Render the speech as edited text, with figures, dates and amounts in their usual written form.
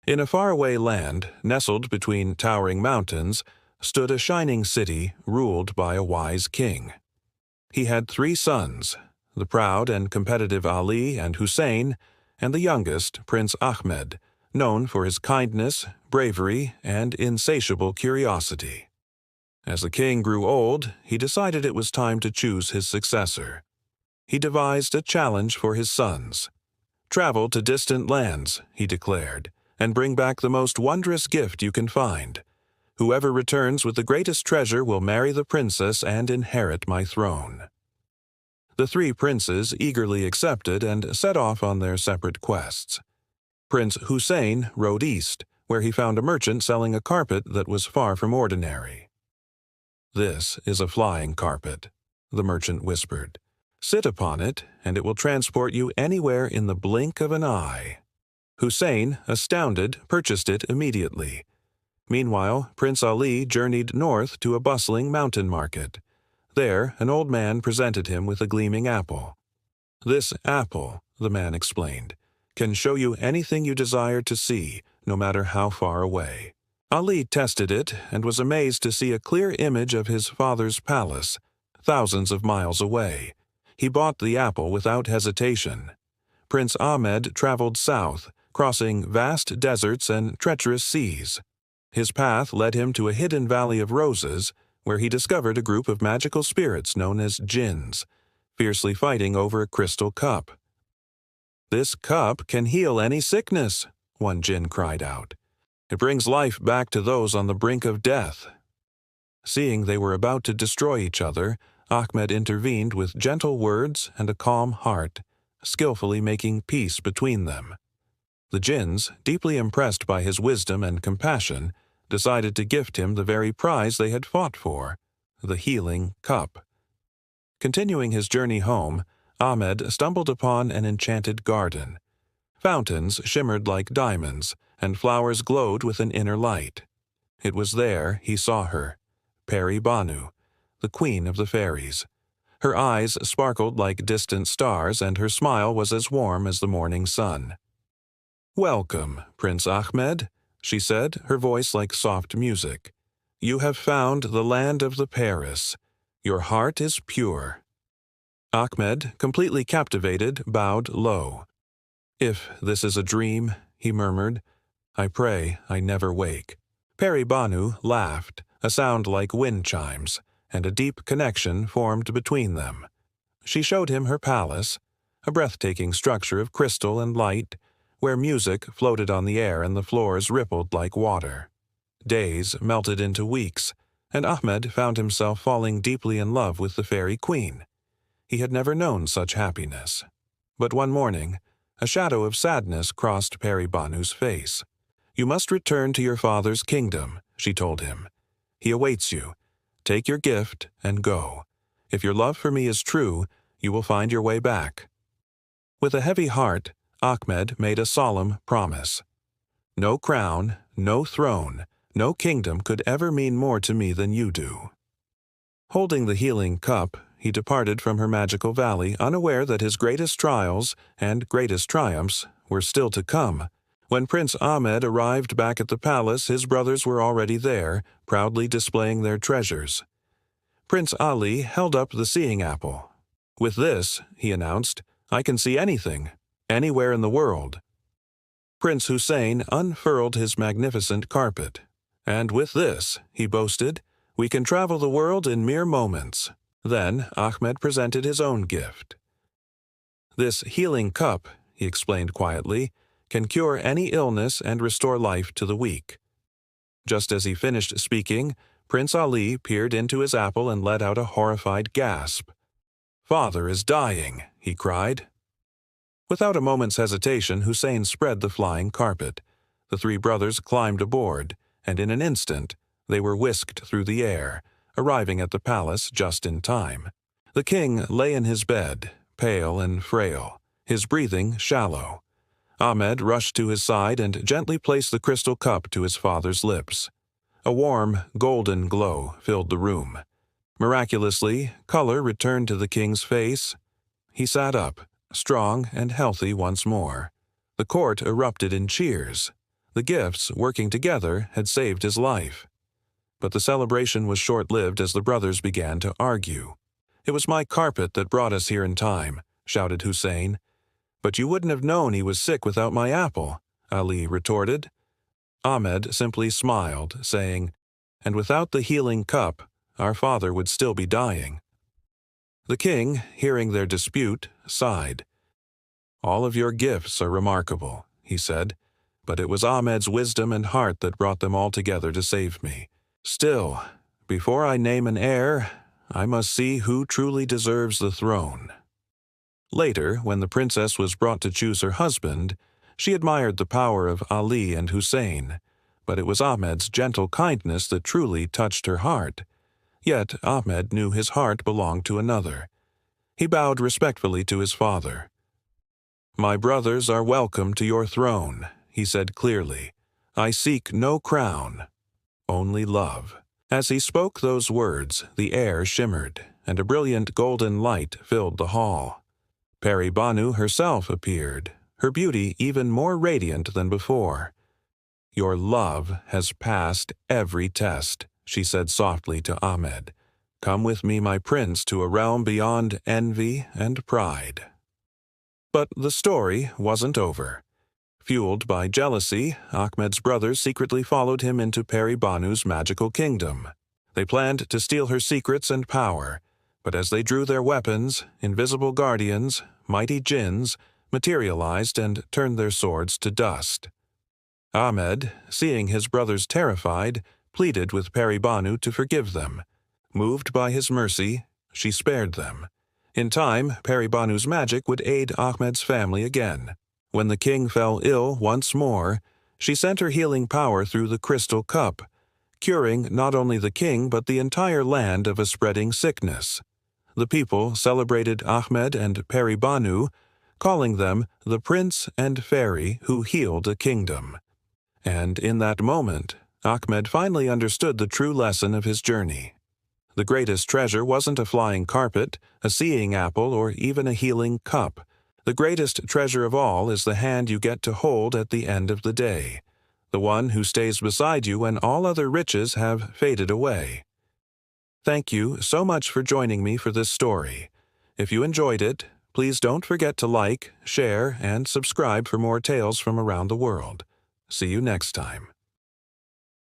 In a faraway land, nestled between towering mountains, stood a shining city ruled by a wise king. He had 3 sons, the proud and competitive Ali and Hussein, and the youngest, Prince Ahmed, known for his kindness, bravery, and insatiable curiosity. As the king grew old, he decided it was time to choose his successor. He devised a challenge for his sons. "Travel to distant lands," he declared, "and bring back the most wondrous gift you can find. Whoever returns with the greatest treasure will marry the princess and inherit my throne." The 3 princes eagerly accepted and set off on their separate quests. Prince Hussein rode east, where he found a merchant selling a carpet that was far from ordinary. "This is a flying carpet," the merchant whispered. "Sit upon it, and it will transport you anywhere in the blink of an eye." Hussein, astounded, purchased it immediately. Meanwhile, Prince Ali journeyed north to a bustling mountain market. There, an old man presented him with a gleaming apple. "This apple," the man explained, "can show you anything you desire to see, no matter how far away." Ali tested it and was amazed to see a clear image of his father's palace, thousands of miles away. He bought the apple without hesitation. Prince Ahmed traveled south, crossing vast deserts and treacherous seas. His path led him to a hidden valley of roses, where he discovered a group of magical spirits known as jinns, fiercely fighting over a crystal cup. "This cup can heal any sickness," one jinn cried out. "It brings life back to those on the brink of death." Seeing they were about to destroy each other, Ahmed intervened with gentle words and a calm heart, skillfully making peace between them. The jinns, deeply impressed by his wisdom and compassion, decided to gift him the very prize they had fought for, the healing cup. Continuing his journey home, Ahmed stumbled upon an enchanted garden. Fountains shimmered like diamonds, and flowers glowed with an inner light. It was there he saw her, Peri Banu, the queen of the fairies. Her eyes sparkled like distant stars, and her smile was as warm as the morning sun. "Welcome, Prince Ahmed," she said, her voice like soft music. "You have found the land of the Paris. Your heart is pure." Ahmed, completely captivated, bowed low. "If this is a dream," he murmured, "I pray I never wake." Peri Banu laughed, a sound like wind chimes, and a deep connection formed between them. She showed him her palace, a breathtaking structure of crystal and light, where music floated on the air and the floors rippled like water. Days melted into weeks, and Ahmed found himself falling deeply in love with the fairy queen. He had never known such happiness. But one morning, a shadow of sadness crossed Peri Banu's face. "You must return to your father's kingdom," she told him. "He awaits you. Take your gift and go. If your love for me is true, you will find your way back." With a heavy heart, Ahmed made a solemn promise. "No crown, no throne, no kingdom could ever mean more to me than you do." Holding the healing cup, he departed from her magical valley, unaware that his greatest trials and greatest triumphs were still to come. When Prince Ahmed arrived back at the palace, his brothers were already there, proudly displaying their treasures. Prince Ali held up the seeing apple. "With this," he announced, "I can see anything, anywhere in the world." Prince Hussein unfurled his magnificent carpet. "And with this," he boasted, "we can travel the world in mere moments." Then Ahmed presented his own gift. "This healing cup," he explained quietly, "can cure any illness and restore life to the weak." Just as he finished speaking, Prince Ali peered into his apple and let out a horrified gasp. "Father is dying," he cried. Without a moment's hesitation, Hussein spread the flying carpet. The 3 brothers climbed aboard, and in an instant they were whisked through the air, arriving at the palace just in time. The king lay in his bed, pale and frail, his breathing shallow. Ahmed rushed to his side and gently placed the crystal cup to his father's lips. A warm, golden glow filled the room. Miraculously, color returned to the king's face. He sat up, strong and healthy once more. The court erupted in cheers. The gifts, working together, had saved his life. But the celebration was short-lived as the brothers began to argue. "It was my carpet that brought us here in time," shouted Hussein. "But you wouldn't have known he was sick without my apple," Ali retorted. Ahmed simply smiled, saying, "And without the healing cup, our father would still be dying." The king, hearing their dispute, sighed. "All of your gifts are remarkable," he said, "but it was Ahmed's wisdom and heart that brought them all together to save me. Still, before I name an heir, I must see who truly deserves the throne." Later, when the princess was brought to choose her husband, she admired the power of Ali and Hussein, but it was Ahmed's gentle kindness that truly touched her heart. Yet Ahmed knew his heart belonged to another. He bowed respectfully to his father. "My brothers are welcome to your throne," he said clearly. "I seek no crown, only love." As he spoke those words, the air shimmered, and a brilliant golden light filled the hall. Peri Banu herself appeared, her beauty even more radiant than before. "Your love has passed every test," she said softly to Ahmed. "Come with me, my prince, to a realm beyond envy and pride." But the story wasn't over. Fueled by jealousy, Ahmed's brothers secretly followed him into Peri Banu's magical kingdom. They planned to steal her secrets and power, but as they drew their weapons, invisible guardians, mighty jinns, materialized and turned their swords to dust. Ahmed, seeing his brothers terrified, pleaded with Peri Banu to forgive them. Moved by his mercy, she spared them. In time, Peri Banu's magic would aid Ahmed's family again. When the king fell ill once more, she sent her healing power through the crystal cup, curing not only the king but the entire land of a spreading sickness. The people celebrated Ahmed and Peri Banu, calling them the prince and fairy who healed a kingdom. And in that moment, Ahmed finally understood the true lesson of his journey. The greatest treasure wasn't a flying carpet, a seeing apple, or even a healing cup. The greatest treasure of all is the hand you get to hold at the end of the day, the one who stays beside you when all other riches have faded away. Thank you so much for joining me for this story. If you enjoyed it, please don't forget to like, share, and subscribe for more tales from around the world. See you next time.